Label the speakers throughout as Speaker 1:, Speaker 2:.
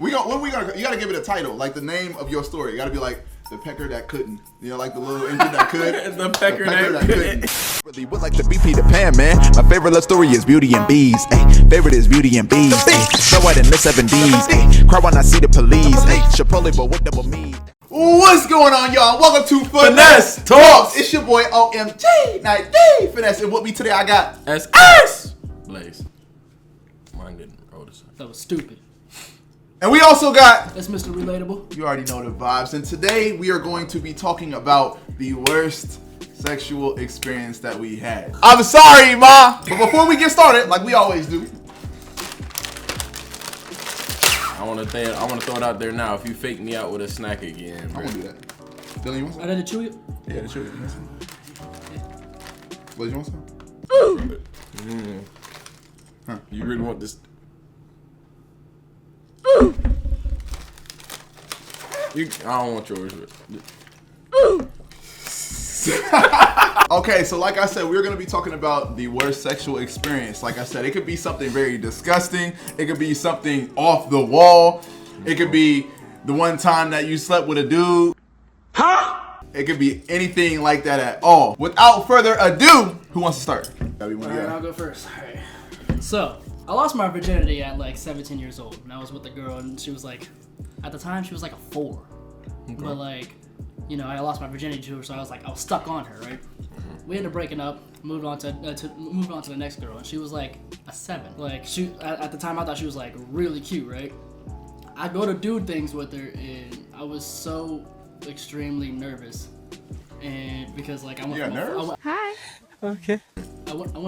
Speaker 1: You gotta give it a title, like the name of your story. You gotta be like the pecker that couldn't. You know, like the little engine that could.
Speaker 2: the pecker that couldn't.
Speaker 3: Really would like to be Peter Pan, man. My favorite love story is Beauty and Bees. Ay, favorite is Beauty and Bees. Ay, Snow White and the 7 Ds. Ay, cry when I see the police. Ay, Chipotle, but what double me?
Speaker 1: What's going on, y'all? Welcome to
Speaker 2: Finesse Talks.
Speaker 1: It's your boy OmgItsNikeFinesse, and with me today I got
Speaker 2: S. Blaze. Mine didn't roll this.
Speaker 4: That was stupid.
Speaker 1: and we also got,
Speaker 4: That's Mr. Relatable.
Speaker 1: you already know the vibes, and today we are going to be talking about the worst sexual experience that we had. I'm sorry, Ma! But before we get started, like we always do,
Speaker 2: I want to throw it out there now. If you fake me out with a snack again,
Speaker 1: I
Speaker 2: bro.
Speaker 1: won't do that. Dylan, you want
Speaker 4: I
Speaker 1: some?
Speaker 4: did it chew it.
Speaker 1: Yeah, the sugar. You want some? Blaze, you want some? Huh.
Speaker 2: You really want this? I don't want yours.
Speaker 1: Okay, so like I said, we're gonna be talking about the worst sexual experience. Like I said, it could be something very disgusting. It could be something off the wall. It could be the one time that you slept with a dude. Huh? It could be anything like that at all. Without further ado, who wants to start?
Speaker 4: Alright, I'll go first. Alright. So, I lost my virginity at like 17 years old. And I was with a girl and she was like, at the time, she was like a 4. Okay. But like, you know, I lost my virginity to her, so I was stuck on her, right? We ended up breaking up, moved on to the next girl, and she was like a 7. Like at the time, I thought she was like really cute, right? I go to do things with her, and I was so extremely nervous, and because like I went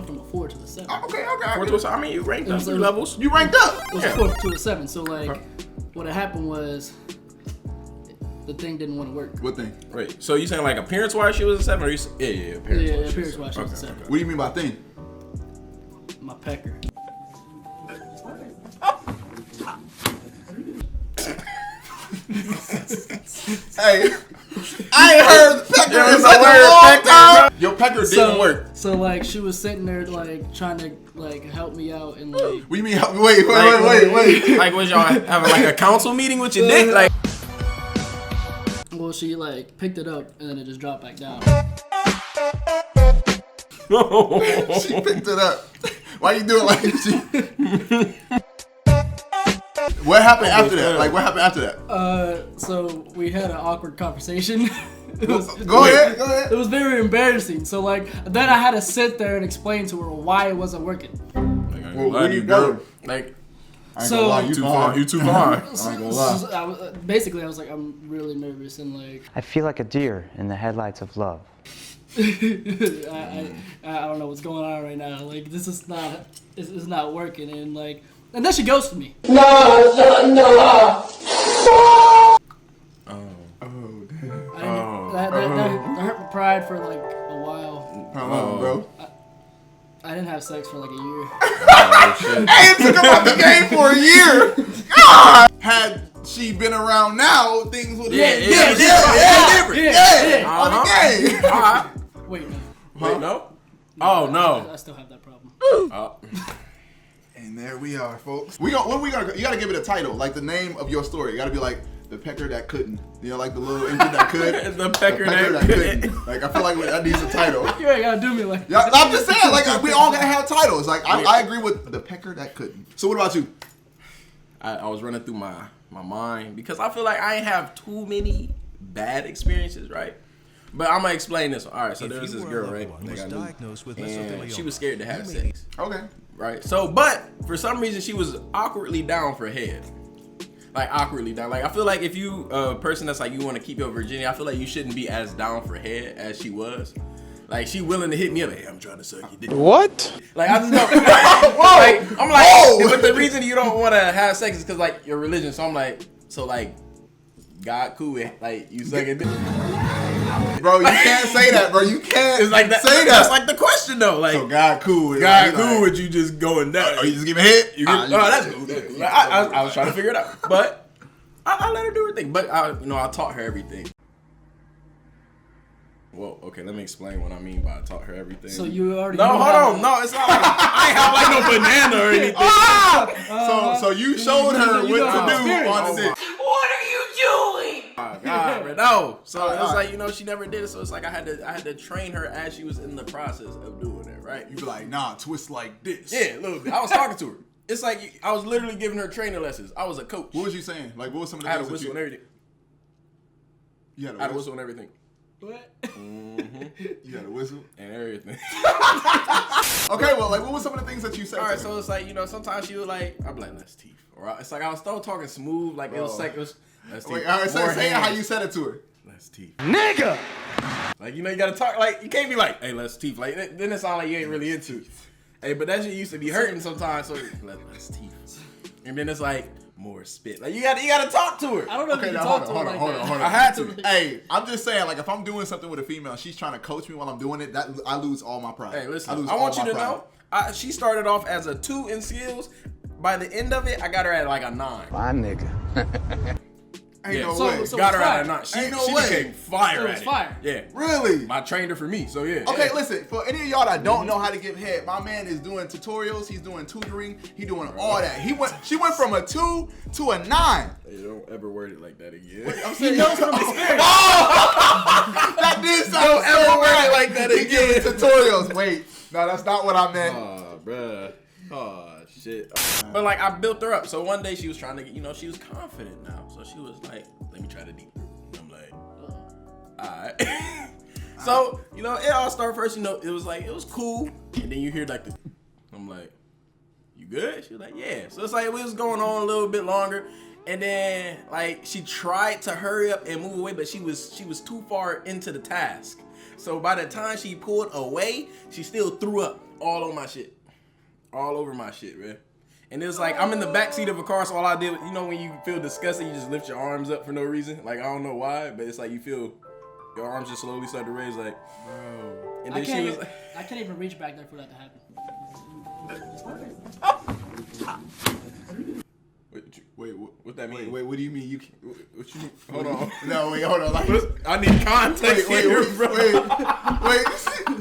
Speaker 4: from a 4 to a 7.
Speaker 1: Okay.
Speaker 2: I mean, you ranked up 3 levels.
Speaker 1: You ranked up.
Speaker 4: It was a 4 to a 7. So like, what had happened was the thing didn't want to work.
Speaker 1: What thing?
Speaker 2: Wait, so you saying like appearance-wise she was a 7, or you? Appearance-wise.
Speaker 4: Appearance-wise she was a 7.
Speaker 1: What do you mean by thing?
Speaker 4: My pecker.
Speaker 1: Hey, I ain't heard pecker in such a long time. Your pecker didn't work.
Speaker 4: So like she was sitting there like trying to like help me out and like.
Speaker 1: What do you mean? Wait.
Speaker 2: Like, was y'all having like a council meeting with your dick? Like,
Speaker 4: Well, she like picked it up and then it just dropped back down.
Speaker 1: She picked it up. Why you doing like she? What happened after that? Like, what happened after that?
Speaker 4: So we had an awkward conversation.
Speaker 1: Go ahead.
Speaker 4: It was very embarrassing. So like, then I had to sit there and explain to her why it wasn't working.
Speaker 1: Well, where do you go?
Speaker 2: Like,
Speaker 1: I ain't
Speaker 4: So-
Speaker 1: gonna lie,
Speaker 2: you too far. You too far.
Speaker 1: I ain't gonna lie.
Speaker 4: So I was like, I'm really nervous and like,
Speaker 5: I feel like a deer in the headlights of love.
Speaker 4: I don't know what's going on right now. Like, this is not, it's not working. And like, and then she ghosted me.
Speaker 1: Oh, damn.
Speaker 4: That hurt my pride for like a while.
Speaker 1: How long, bro?
Speaker 4: I didn't have sex for like a year.
Speaker 2: Oh, shit.
Speaker 1: Hey, it took him out the game for a year. God. Had she been around now, things would have been different. On the game.
Speaker 2: Alright.
Speaker 4: Wait, no.
Speaker 2: Wait, no? Oh, no.
Speaker 4: I still have that problem.
Speaker 2: Oh.
Speaker 1: And there we are, folks. You gotta give it a title, like the name of your story. You gotta be like the pecker that couldn't. You know, like the little engine that could.
Speaker 2: The pecker that
Speaker 1: couldn't. Like, I feel like that needs a title.
Speaker 4: You ain't gotta do me like
Speaker 1: Yeah, I'm just saying, like, we all gotta have titles. Like, I agree with the pecker that couldn't. So what about you?
Speaker 2: I was running through my mind because I feel like I ain't have too many bad experiences, right? But I'm gonna explain this. All right, so there was this girl, right? That I knew, and she was scared to have sex,
Speaker 1: Okay.
Speaker 2: right? So, but for some reason, she was awkwardly down for head. Like, awkwardly down. Like, I feel like if you a person that's like you want to keep your virginity, I feel like you shouldn't be as down for head as she was. Like, she willing to hit me up. Hey, I'm trying to suck your dick.
Speaker 5: What?
Speaker 2: Like, I just don't. Like, I'm like, but the reason you don't want to have sex is because like your religion. So I'm like, God cool with like you sucking dick.
Speaker 1: Bro, you can't say that, bro. You can't
Speaker 2: It's like that.
Speaker 1: say that.
Speaker 2: That's like the question though. Like,
Speaker 1: So God cool with
Speaker 2: God
Speaker 1: like,
Speaker 2: cool with you just going down.
Speaker 1: Oh, you just give me a hit?
Speaker 2: You get, that's cool. That's cool. Like, I was trying to figure it out, but I let her do her thing. But I taught her everything. Well, okay, let me explain what I mean by I taught her everything.
Speaker 4: So you already
Speaker 2: No,
Speaker 4: know
Speaker 2: hold
Speaker 4: how-
Speaker 2: on. No, it's not like I ain't have like no banana or anything.
Speaker 1: So you showed her
Speaker 4: you
Speaker 1: what
Speaker 4: know
Speaker 1: to
Speaker 4: how
Speaker 1: do
Speaker 4: experience.
Speaker 1: on the dick.
Speaker 2: Oh God, bro, no. So
Speaker 1: Alright,
Speaker 2: it's
Speaker 1: alright.
Speaker 2: like, you know, she never did it. So it's like I had to train her as she was in the process of doing it, right?
Speaker 1: You be like, nah, twist like this.
Speaker 2: Yeah, a little bit. I was talking to her. It's like I was literally giving her training lessons. I was a coach.
Speaker 1: What was you saying? Like, what was some of the
Speaker 2: I had a
Speaker 1: things
Speaker 2: whistle and
Speaker 1: that
Speaker 2: everything.
Speaker 1: you
Speaker 2: I had a whistle and everything.
Speaker 4: What?
Speaker 1: You had a whistle?
Speaker 2: And everything.
Speaker 1: Okay, well, like, what was some of the things that you said?
Speaker 2: All right,
Speaker 1: to
Speaker 2: so
Speaker 1: her?
Speaker 2: it's like, you know, sometimes she was like, I'm like, that's teeth. Or it's like I was still talking smooth, like it was
Speaker 1: Oh.
Speaker 2: like it was. That's teeth.
Speaker 1: Wait, all right,
Speaker 2: More
Speaker 1: say how
Speaker 2: hands.
Speaker 1: you said it to her.
Speaker 2: Let's teeth. Nigga! Like, you know, you gotta talk, like, you can't be like, hey, let's teeth. Like, then it sounds like you ain't really into it. Hey, but that shit used to be hurting sometimes, so let's teeth. And then it's like, more spit. Like, you gotta talk to her.
Speaker 4: I don't know if
Speaker 1: Okay,
Speaker 4: you
Speaker 1: now
Speaker 4: can talk to her like that.
Speaker 1: hold on.
Speaker 2: I had to.
Speaker 1: Hey, I'm just saying, like, if I'm doing something with a female, and she's trying to coach me while I'm doing it, that I lose all my pride.
Speaker 2: Hey, listen,
Speaker 1: lose
Speaker 2: I want
Speaker 1: all
Speaker 2: you to
Speaker 1: my
Speaker 2: know, she started off as a 2 in skills. By the end of it, I got her at like a 9.
Speaker 5: My nigga.
Speaker 1: Ain't no
Speaker 4: so-
Speaker 1: way.
Speaker 4: so-
Speaker 2: got her
Speaker 4: it's
Speaker 2: at a
Speaker 4: fire.
Speaker 2: 9. She,
Speaker 1: Ain't no
Speaker 2: she
Speaker 1: way.
Speaker 2: became fire
Speaker 4: So
Speaker 2: at
Speaker 4: it's
Speaker 2: it.
Speaker 4: fire.
Speaker 2: Yeah.
Speaker 1: Really?
Speaker 2: I trained her for me, so yeah.
Speaker 1: Okay,
Speaker 2: yeah.
Speaker 1: listen, for any of y'all that don't know how to give head, my man is doing tutorials, he's doing tutoring, he doing all that. She went from a 2 to a 9.
Speaker 2: Hey, don't ever word it like that again.
Speaker 1: I'm
Speaker 4: He
Speaker 1: saying,
Speaker 4: knows from experience.
Speaker 1: that did sound
Speaker 2: Don't
Speaker 1: so
Speaker 2: ever word
Speaker 1: bad.
Speaker 2: it like that
Speaker 1: He giving
Speaker 2: again.
Speaker 1: tutorials. Wait, no, that's not what I meant.
Speaker 2: Oh, bruh. Oh, shit. But like, I built her up. So one day she was trying to get, you know, she was confident now. So she was like, let me try to deep through. I'm like, alright. So, you know, it all started first, you know, it was like, it was cool. And then you hear like the, I'm like, you good? She was like, yeah. So it's like, it was going on a little bit longer. And then like, she tried to hurry up and move away, but she was too far into the task. So by the time she pulled away, she still threw up all on my shit. All over my shit, man. And it was like, I'm in the backseat of a car, so all I did, you know, when you feel disgusted, you just lift your arms up for no reason. Like, I don't know why, but it's like you feel your arms just slowly start to raise, like, bro. And
Speaker 4: I
Speaker 2: then she was
Speaker 4: can't, I can't even reach back there for that to happen.
Speaker 1: Wait,
Speaker 2: what that mean?
Speaker 1: wait, what do you mean you can't?
Speaker 2: What you mean? Hold on.
Speaker 1: No, wait, hold on. Like,
Speaker 2: I need context here, bro.
Speaker 1: wait.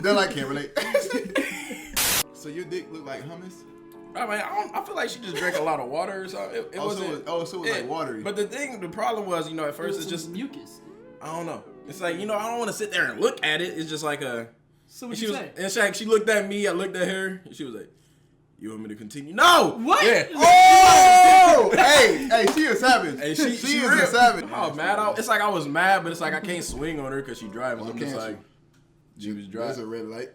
Speaker 1: They're like, can't relate. So your dick look like hummus?
Speaker 2: I mean, I feel like she just drank a lot of water or something. It wasn't.
Speaker 1: So it was like watery.
Speaker 2: But the problem was, you know, at first it's just,
Speaker 4: mucus.
Speaker 2: I don't know. It's like, you know, I don't want to sit there and look at it. It's just like a.
Speaker 4: So what
Speaker 2: She
Speaker 4: you
Speaker 2: was,
Speaker 4: say?
Speaker 2: and she looked at me. I looked at her, and she was like, "You want me to continue?" No.
Speaker 4: What?
Speaker 2: Yeah.
Speaker 1: Oh! hey, she is savage.
Speaker 2: Hey, she
Speaker 1: is
Speaker 2: real.
Speaker 1: a savage.
Speaker 2: I was mad. It's like I was mad, but it's like I can't swing on her because she driving. I'm just
Speaker 1: can't
Speaker 2: like, she was
Speaker 1: There's a
Speaker 2: driving.
Speaker 1: red light.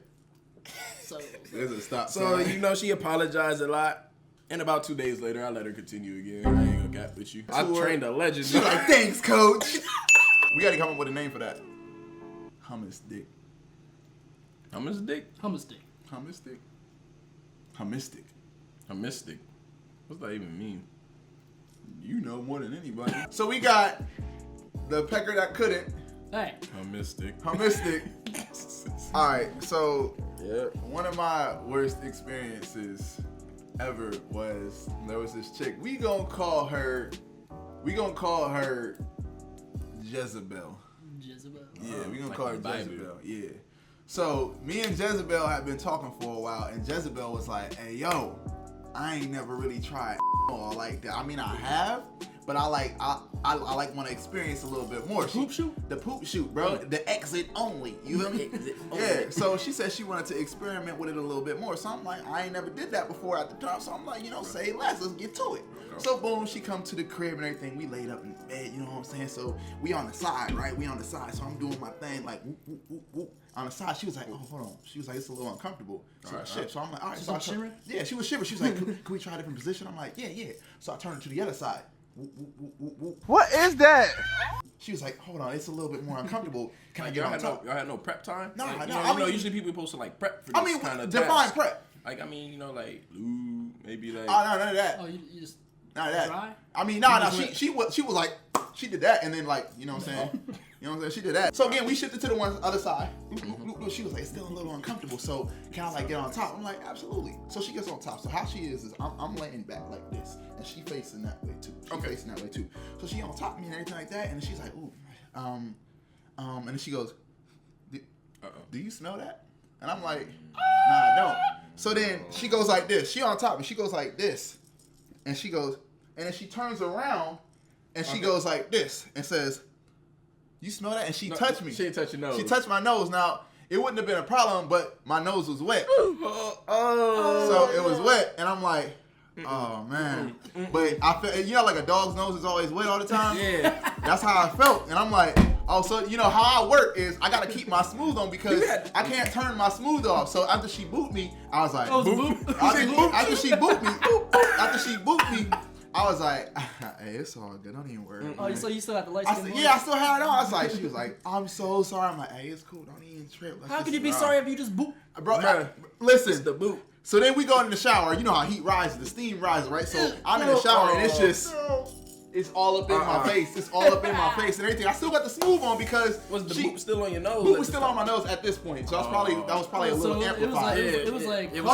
Speaker 4: So
Speaker 1: There's a stop
Speaker 2: So
Speaker 1: sign.
Speaker 2: you know, she apologized a lot. And about 2 days later, I let her continue again. I ain't gonna cap with you. I trained a legend.
Speaker 1: She's like, thanks, coach. We gotta come up with a name for that. Hummus dick.
Speaker 2: Hummus dick?
Speaker 4: hummus dick.
Speaker 1: Hummus dick. Hummus dick.
Speaker 2: A mystic. What's that even mean?
Speaker 1: You know more than anybody. So we got the pecker that couldn't.
Speaker 4: Hey,
Speaker 2: A mystic.
Speaker 1: Hummus dick. All right, so
Speaker 2: Yeah.
Speaker 1: one of my worst experiences ever was there was this chick. We gonna call her Jezebel.
Speaker 4: Jezebel.
Speaker 1: Yeah, we gonna
Speaker 2: like
Speaker 1: call her
Speaker 2: the Bible.
Speaker 1: Jezebel. Yeah. So me and Jezebel had been talking for a while, and Jezebel was like, "Hey, yo, I ain't never really tried or like that. I mean, I have, but I like want to experience a little bit more."
Speaker 4: Poop shoot?
Speaker 1: The poop shoot, bro. The exit only. You feel me? Yeah. So she said she wanted to experiment with it a little bit more. So I'm like, I ain't never did that before at the time. So I'm like, you know, say less. Let's get to it. So boom, she come to the crib and everything. We laid up in bed, you know what I'm saying? So we on the side, right? We on the side. So I'm doing my thing like whoop, whoop, whoop, whoop. On the side, she was like, oh, hold on. She was like, it's a little uncomfortable. So shit. So I'm like, all right.
Speaker 4: She
Speaker 1: So I
Speaker 4: was shivering?
Speaker 1: yeah, she was shivering. She was like, can we try a different position? I'm like, yeah. So I turned her to the other side. Whoop, whoop, whoop, whoop, whoop.
Speaker 3: What is that?
Speaker 1: She was like, hold on, it's a little bit more uncomfortable. Can I get
Speaker 2: Y'all
Speaker 1: on top?
Speaker 2: had no prep time?
Speaker 1: Nah,
Speaker 2: Like,
Speaker 1: nah,
Speaker 2: you know,
Speaker 1: I mean-
Speaker 2: usually people supposed to like prep for
Speaker 1: I
Speaker 2: this
Speaker 1: mean,
Speaker 2: kind of
Speaker 1: define
Speaker 2: task.
Speaker 1: prep.
Speaker 2: Like, I mean, you know, like lube, maybe like.
Speaker 1: Oh, no, none of that.
Speaker 4: Oh, you just
Speaker 1: None of that.
Speaker 4: dry?
Speaker 1: I mean, no. She was like, she did that, and then like, you know what I'm saying? You know what I'm saying? She did that. So again, we shifted to the one other side. She was like, it's still a little uncomfortable. So can I like get on top? I'm like, absolutely. So she gets on top. So how she is I'm laying back like this, and she facing that way too. Facing that way too. So she on top of me and everything like that, and she's like, ooh, and then she goes, do you smell that? And I'm like, nah, I don't. So then she goes like this. She on top and she goes like this. And she goes, and then she turns around and she goes like this and says, you smell that? And she touched me.
Speaker 2: She didn't touch your nose.
Speaker 1: She touched my nose. Now, it wouldn't have been a problem, but my nose was wet. So it was wet. And I'm like, oh, man. But I felt, you know, like a dog's nose is always wet all the time?
Speaker 2: Yeah.
Speaker 1: That's how I felt. And I'm like, oh, so you know how I work is I got to keep my smooth on because I can't turn my smooth off. So after she booped me, I was like,
Speaker 4: boop.
Speaker 1: After she booped me, after she booped me, I was like, hey, it's all good. Don't even worry.
Speaker 4: Oh, so you still got the light
Speaker 1: I
Speaker 4: skin?
Speaker 1: said, yeah, I still had it on. I was like, she was like, I'm so sorry. I'm like, hey, it's cool. Don't even trip.
Speaker 4: How could you be sorry if you just boop?
Speaker 1: Bro, listen.
Speaker 2: The boot.
Speaker 1: So then we go in the shower. You know how heat rises, the steam rises, right? So I'm in the shower and it's just, it's all up in my face. It's all up in my face and everything. I still got the smooth on because
Speaker 2: Was the boot still on your nose?
Speaker 1: boot was still on my nose at this point. So that was probably a little amplified.
Speaker 4: It was like
Speaker 2: it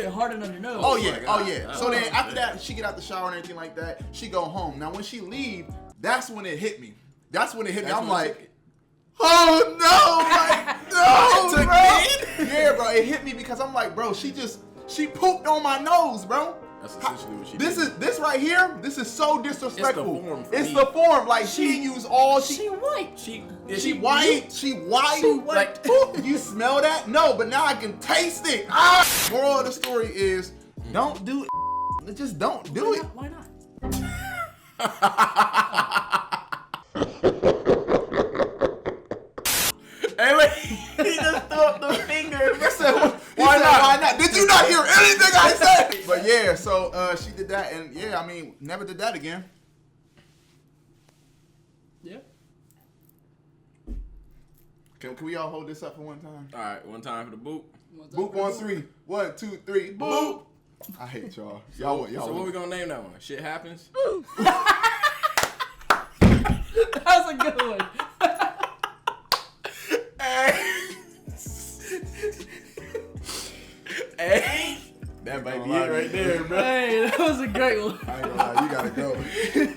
Speaker 4: hardened on your nose.
Speaker 1: Oh yeah,
Speaker 2: God.
Speaker 1: oh yeah. So then after that, she get out the shower and everything like that. She go home. Now when she leave, that's when it hit me. That's when it hit me. I'm like, oh no, like no, bro. Yeah, bro. It hit me because I'm like, bro, she pooped on my nose, bro.
Speaker 2: That's essentially what she
Speaker 1: did. This right here. This is so disrespectful.
Speaker 2: It's the form.
Speaker 1: It's the form. Like she didn't use all.
Speaker 4: She white.
Speaker 1: She white. Like you smell that? No, but now I can taste it. Moral of the story is, don't do it. Just don't do it.
Speaker 4: Why not?
Speaker 2: Hey, wait. He just threw up the finger.
Speaker 1: Why not? Did you not hear anything I said? But yeah, so she did that, and yeah, I mean, never did that again.
Speaker 4: Yeah.
Speaker 1: Can we all hold this up for one time?
Speaker 2: All right, one time for the boot.
Speaker 1: Boop on 3. 1, 2, 3. Boop. I hate y'all. Y'all.
Speaker 2: So what we gonna name that one? Shit happens.
Speaker 4: That was a good one.
Speaker 2: Hey, that might be it right there, bro.
Speaker 4: Hey, that was a great one.
Speaker 1: I ain't gonna lie, you gotta go.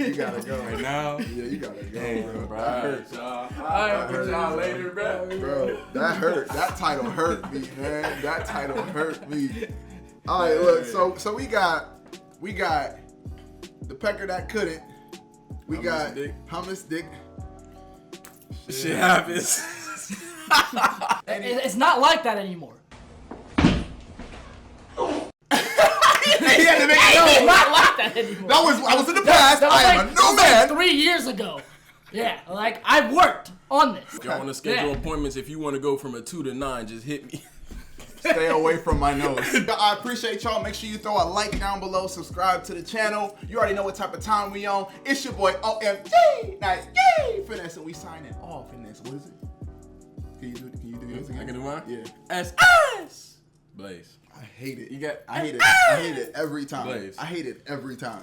Speaker 1: You gotta go
Speaker 2: Right now.
Speaker 1: Yeah, you gotta go,
Speaker 2: Damn,
Speaker 1: bro.
Speaker 2: All
Speaker 1: That
Speaker 2: right,
Speaker 1: hurt.
Speaker 2: y'all.
Speaker 4: Alright,
Speaker 2: Catch y'all later, bro.
Speaker 1: Bro, that hurt. That title hurt me, man. That title hurt me. All right, look. So we got the pecker that couldn't. We got hummus dick.
Speaker 2: Shit happens.
Speaker 4: It's not like that anymore.
Speaker 1: He had to make it
Speaker 4: It's
Speaker 1: known.
Speaker 4: not like that anymore.
Speaker 1: I was in the past.
Speaker 4: That was
Speaker 1: I am a new man.
Speaker 4: 3 years ago. Yeah, like I worked on this.
Speaker 2: Y'all want to schedule
Speaker 4: Yeah.
Speaker 2: appointments? If you want to go from a 2 to 9, just hit me.
Speaker 1: Stay away from my nose. I appreciate y'all. Make sure you throw a like down below. Subscribe to the channel. You already know what type of time we on. It's your boy OmgItsNikeFinesse, and we signing off in this. What is it? Can you do yours again?
Speaker 2: I can do mine?
Speaker 1: Yeah.
Speaker 2: SS. Blaze.
Speaker 1: I hate it.
Speaker 2: You got.
Speaker 1: I hate it. I hate it every time.
Speaker 2: Blaze.
Speaker 1: I hate it every time.